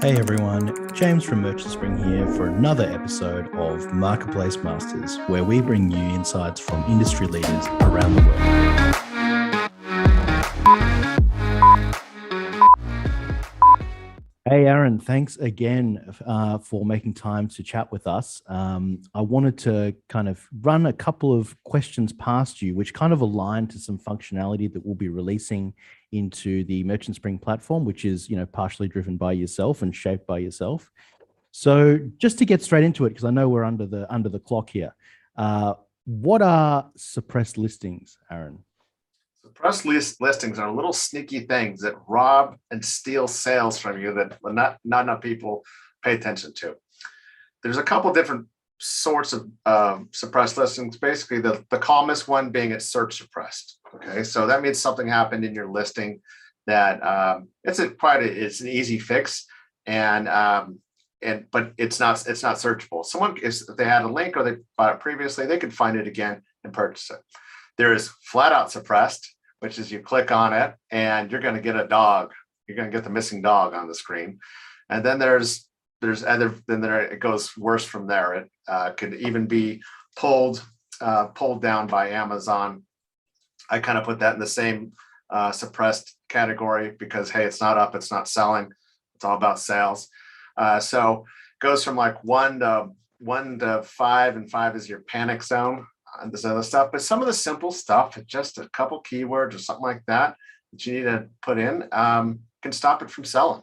Hey everyone, James from Merchant Spring here for another episode of Marketplace Masters, where we bring you insights from industry leaders around the world. Hey Aaron, thanks again for making time to chat with us. I wanted to kind of run a couple of questions past you, which kind of align to some functionality that we'll be releasing into the Merchant Spring platform, which is partially driven by yourself and shaped by yourself. So just to get straight into it, because I know we're under the clock here. What are suppressed listings, Aaron? Suppressed listings are little sneaky things that rob and steal sales from you that not enough people pay attention to. There's a couple different sorts of suppressed listings. Basically, the calmest one being it's search suppressed. Okay, so that means something happened in your listing that it's an easy fix, but it's not searchable. If they had a link or they bought it previously, they could find it again and purchase it. There is flat out suppressed, which is you click on it and you're going to get a dog. You're going to get the missing dog on the screen. And then it goes worse from there. It could even be pulled down by Amazon. I kind of put that in the same suppressed category because, hey, it's not up, it's not selling. It's all about sales. So it goes from like one to five, and five is your panic zone. And this other stuff, but some of the simple stuff, just a couple keywords or something like that you need to put in, can stop it from selling.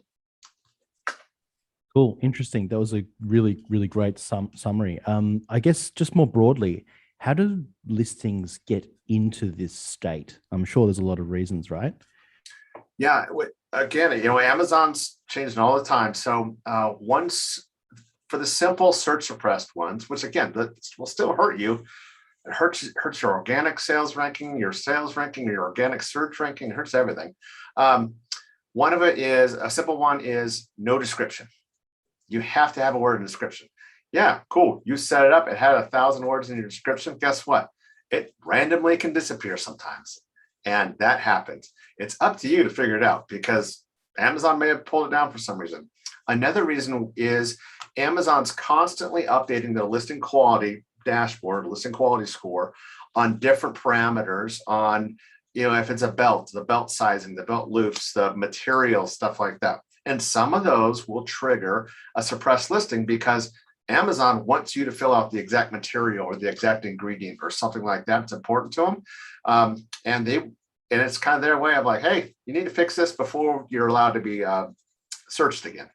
Cool, interesting. That was a really, really great summary. I guess just more broadly, how do listings get into this state? I'm sure there's a lot of reasons, right? Yeah, again, Amazon's changing all the time. So once for the simple search suppressed ones, which again, that will still hurt you. It hurts your organic sales ranking, your sales ranking, your organic search ranking. It hurts everything. One of it is a simple one is no description. You have to have a word in description. Yeah, cool. You set it up. It had 1,000 words in your description. Guess what? It randomly can disappear sometimes, and that happens. It's up to you to figure it out because Amazon may have pulled it down for some reason. Another reason is Amazon's constantly updating the listing quality dashboard, listing quality score on different parameters on, if it's a belt, the belt sizing, the belt loops, the material, stuff like that. And some of those will trigger a suppressed listing because Amazon wants you to fill out the exact material or the exact ingredient or something like that. It's important to them. And it's kind of their way of like, hey, you need to fix this before you're allowed to be searched again.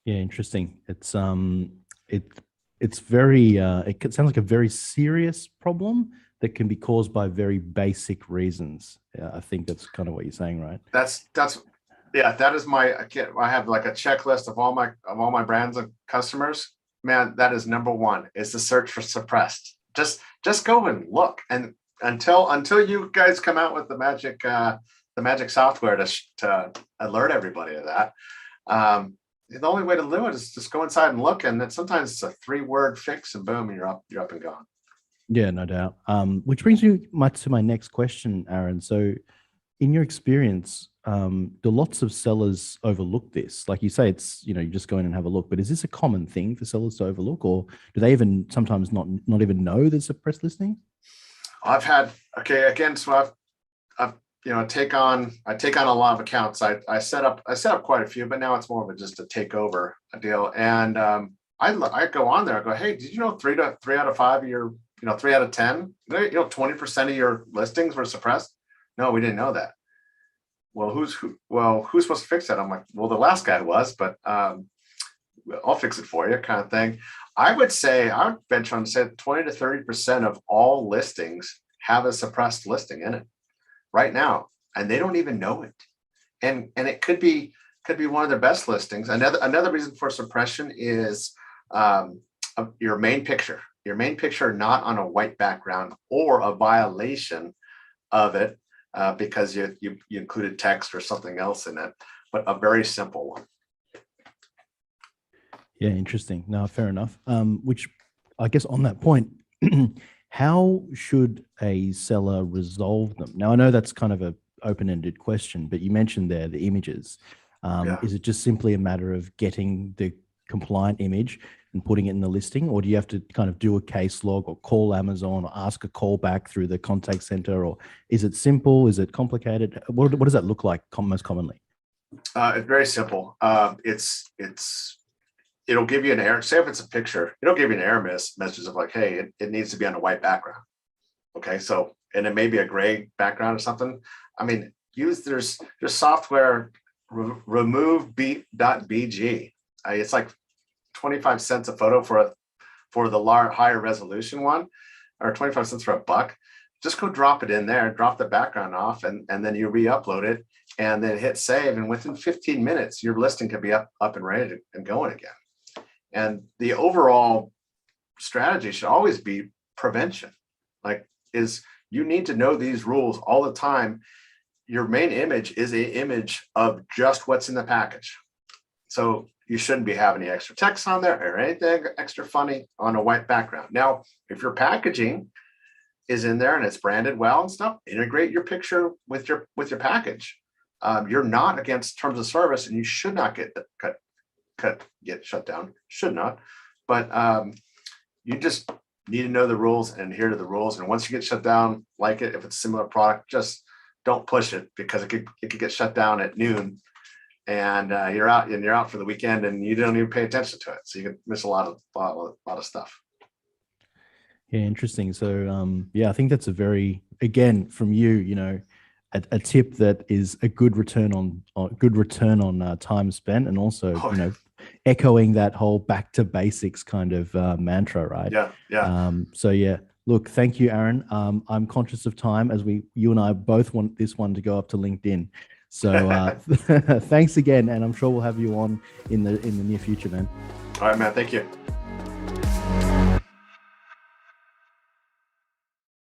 Yeah, interesting. It's very, it sounds like a very serious problem that can be caused by very basic reasons. I think that's kind of what you're saying, right? That is I have like a checklist of all my brands and customers. Man, that is number one is the search for suppressed. Just go and look. And until you guys come out with the magic software to alert everybody of that, the only way to do it is just go inside and look, and then sometimes it's a 3-word fix, and boom, you're up and gone. Yeah, no doubt. Which brings me to my next question, Aaron. So, in your experience, do lots of sellers overlook this? Like you say, it's you just go in and have a look, but is this a common thing for sellers to overlook, or do they even sometimes not even know there's suppressed listing? I've had so I've I take on a lot of accounts. I set up quite a few, but now it's more of just a takeover deal. And I go on there. I go, hey, did you know 3 out of 5 of your 3 out of 10, 20% of your listings were suppressed? No, we didn't know that. Well, who's supposed to fix that? I'm like, well, the last guy was, but I'll fix it for you, kind of thing. I would venture on to say 20 to 30% of all listings have a suppressed listing in it right now, and they don't even know it. And it could be one of their best listings. Another reason for suppression is your main picture not on a white background or a violation of it because you included text or something else in it, but a very simple one. Yeah, interesting. No, fair enough. Which I guess on that point, how should a seller resolve them? Now, I know that's kind of a open-ended question, but you mentioned there the images. Is it just simply a matter of getting the compliant image and putting it in the listing, or do you have to kind of do a case log or call Amazon or ask a call back through the contact center, or is it simple? Is it complicated? What does that look like most commonly? It's very simple. It'll give you an error. Say if it's a picture, it'll give you an error message of like, hey, it needs to be on a white background. Okay, so, and it may be a gray background or something. I mean, there's software, remove.bg. It's like 25 cents a photo for the higher resolution one, or 25 cents for $1. Just go drop it in there, drop the background off, and then you re-upload it, and then hit save. And within 15 minutes, your listing could be up and ready and going again. And the overall strategy should always be prevention. You need to know these rules all the time. Your main image is an image of just what's in the package. So you shouldn't be having any extra text on there or anything extra funny on a white background. Now, if your packaging is in there and it's branded well and stuff, integrate your picture with your package. You're not against terms of service, and you should not get shut down. Should not, but you just need to know the rules and adhere to the rules. And once you get shut down, if it's a similar product, just don't push it, because it could get shut down at noon, and you're out for the weekend, and you don't even pay attention to it. So you can miss a lot of stuff. Yeah, interesting. So I think that's a very, again, from you, a tip that is a good return on time spent, and also echoing that whole back to basics kind of mantra, right? Yeah. Look, thank you, Aaron. I'm conscious of time, as you and I both want this one to go up to LinkedIn. So thanks again, and I'm sure we'll have you on in the near future, man. All right, man. Thank you.